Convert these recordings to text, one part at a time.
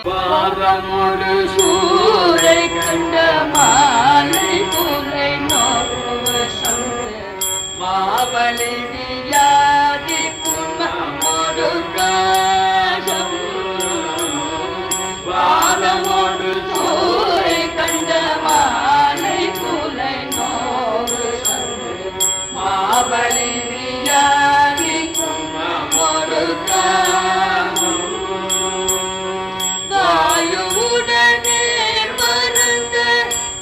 பாதமொடு சூரை கண்ட மாலை துறை நோக்குவ சங்கு மாவலி வியாதி புன்மொடு காசம் பாதமொடு சூரை கண்ட மாலை துறை நோக்கு சங்கு மாவலி வியாதி புன்மொடு காசம் வாயுவுடனே மறந்த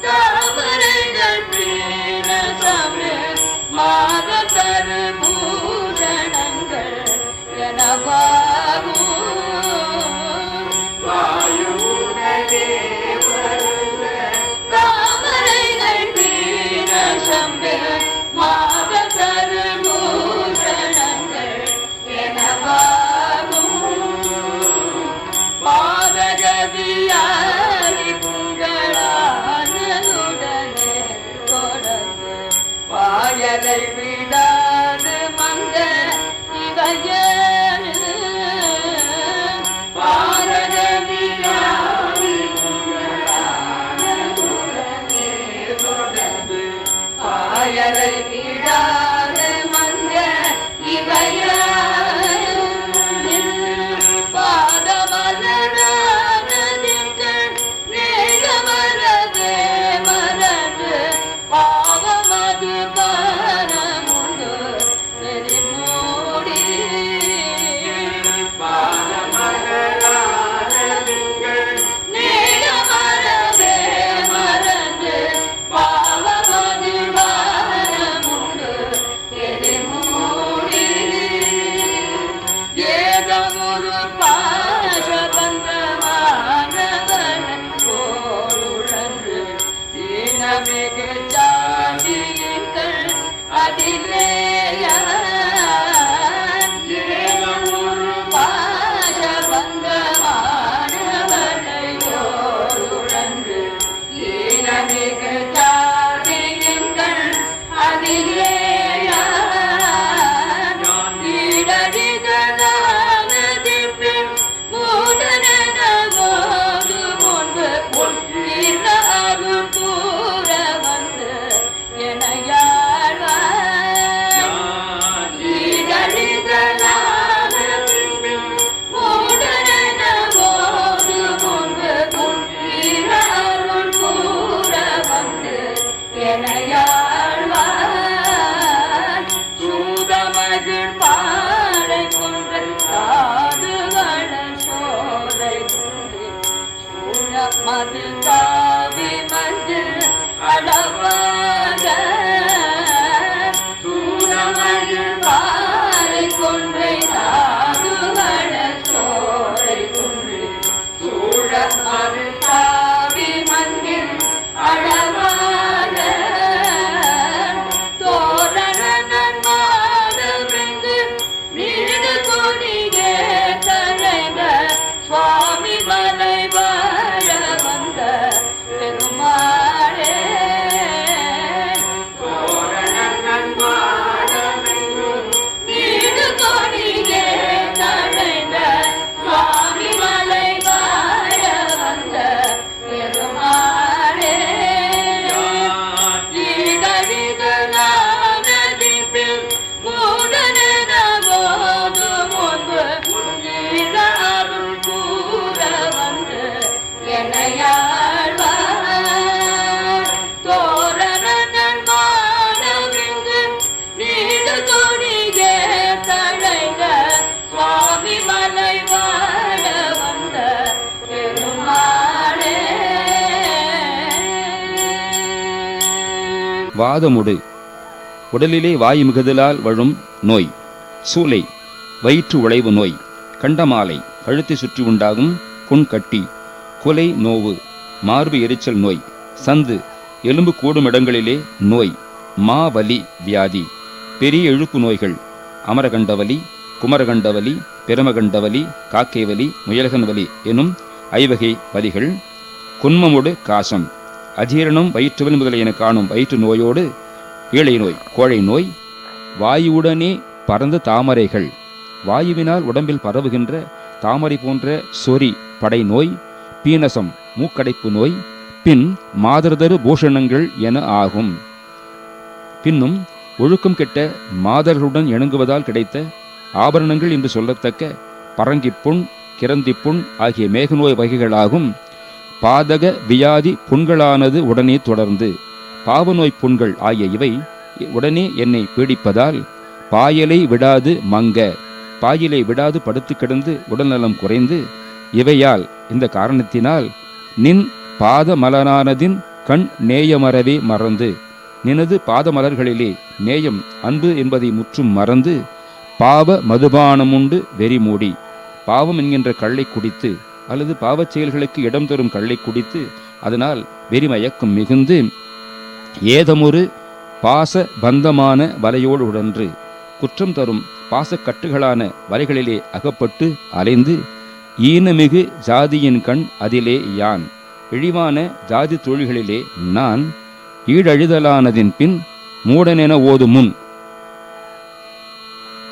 தாமரைகள் வீரசமே மாதர் பூஷணங்கள் எனவாகும் வாயுவுடனே மறந்த தாமரைகள் வீரசமே மாதர் பூஷணங்கள் எனவாகும் பாதகவியாரி புங்களானதுடனே தொடர்ந்து பாயலை விடாது மங்க இவையரு பாதகவியாரி புங்களானதுடனே தொடர்ந்து பாயலை விடாது மங்க இவையரு மது காவி மஞ்சள் அளவாக சூழமகள் பாறை கொன்றை நாடுவள சோலை குன்று சூழ மது காவி மஞ்சள் அளவாக தோரண நன்மாடமெங்கு வீடு கொடியே தலைவ சுவாமி மலை பெருமாளே வீடு கொடியே தடைந்த சுவாமி மலை வாழ வந்த பெருமாளே ஈடழிதலானதிப்பில் மூடனென போது முன்பு ஈழ அருள் கூற வந்து என்னையா வாதமுடு உடலிலே வாயு மிகுதலால் வழும் நோய். சூளை வயிற்று உழைவு நோய். கண்டமாலை கழுத்தை சுற்றி உண்டாகும் புண்கட்டி. கொலை நோவு மார்பு எரிச்சல் நோய். சந்து எலும்பு கூடும் இடங்களிலே நோய். மாவலி வியாதி பெரிய இழுப்பு நோய்கள். அமரகண்டவலி, குமரகண்டவலி, பிரமகண்டவலி, காக்கைவலி, முயலகன் வலி எனும் ஐவகை வலிகள். குன்மமுடு காசம் அஜீரணம், வயிற்றுவலி முதலியன காணும் வயிற்று நோயோடு ஈழை நோய், கோழை நோய். வாயுவுடனே பறந்த தாமரைகள் வாயுவினால் உடம்பில் பரவுகின்ற தாமரை போன்ற சொறி படை நோய். பீனசம் மூக்கடைப்பு நோய், பின் மாதர்தரு பூஷணங்கள் என ஆகும். பின்னும் ஒழுக்கம் கெட்ட மாதர்களுடன் இணங்குவதால் கிடைத்த ஆபரணங்கள் என்று சொல்லத்தக்க பரங்கிப்புண், கிரந்திப்புண் ஆகிய மேகநோய் வகைகளாகும். பாதக வியாதி புண்களானது உடனே தொடர்ந்து பாவநோய் புண்கள் ஆகிய இவை உடனே என்னை பீடிப்பதால் பாயலை விடாது மங்க, பாயிலை விடாது படுத்து கிடந்து உடல்நலம் குறைந்து, இவையால் இந்த காரணத்தினால் நின் பாத மலரானதின் கண் நேயமறவே மறந்து, நினது பாதமலர்களிலே நேயம் அன்பு என்பதை முற்றும் மறந்து, பாவ மதுபானமுண்டு வெறிமூடி, பாவம் என்கின்ற கள்ளை குடித்து அல்லது பாவச் செயல்களுக்கு இடம் தரும் கள்ளை குடித்து அதனால் வெறிமயக்கம் மிகுந்து, ஏதமொரு பாச பந்தமான வலையோடு உடன்று குற்றம் தரும் பாசக்கட்டுகளான வலைகளிலே அகப்பட்டு அலைந்து, ஈனமிகு ஜாதியின் கண் அதிலே யான், இழிவான ஜாதி தொழில்களிலே நான் ஈழழுதலானதின் பின் மூடனென ஓது முன்,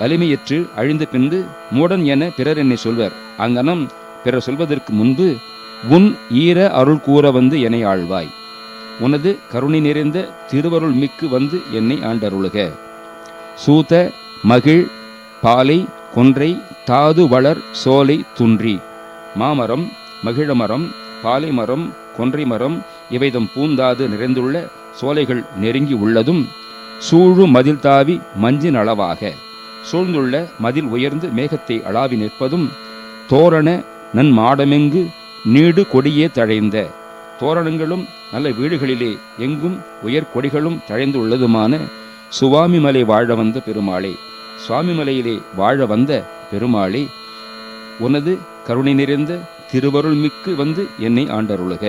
வலிமையற்று அழிந்த பின்பு மூடன் என பிறர் என்னை சொல்வர். அங்கனம் பிறர் சொல்வதற்கு முன்பு உன் ஈர அருள் கூற வந்து என்னை ஆழ்வாய். உனது கருணை நிறைந்த திருவருள் மிக்கு வந்து என்னை ஆண்டருளுக. சூத மகிழ் பாலை கொன்றை தாது வளர் சோலை துன்றி, மாமரம், மகிழமரம், பாலை மரம், கொன்றை மரம் இவைதம் பூந்தாது நிறைந்துள்ள சோலைகள் நெருங்கி உள்ளதும், சூழு மதில் தாவி மஞ்சின் அளவாக சூழ்ந்துள்ள மதில் உயர்ந்து மேகத்தை அளாவி நிற்பதும், தோரண நன் மாடமெங்கு நீடு கொடியே தழைந்த, தோரணங்களும் நல்ல வீடுகளிலே எங்கும் உயர் கொடிகளும் தழைந்து உள்ளதுமான சுவாமிமலை வாழ வந்த பெருமாளே, சுவாமிமலையிலே வாழ வந்த பெருமாளே, உனது கருணை நிறைந்த திருவருள் மிக்கு வந்து என்னை ஆண்டருளுக.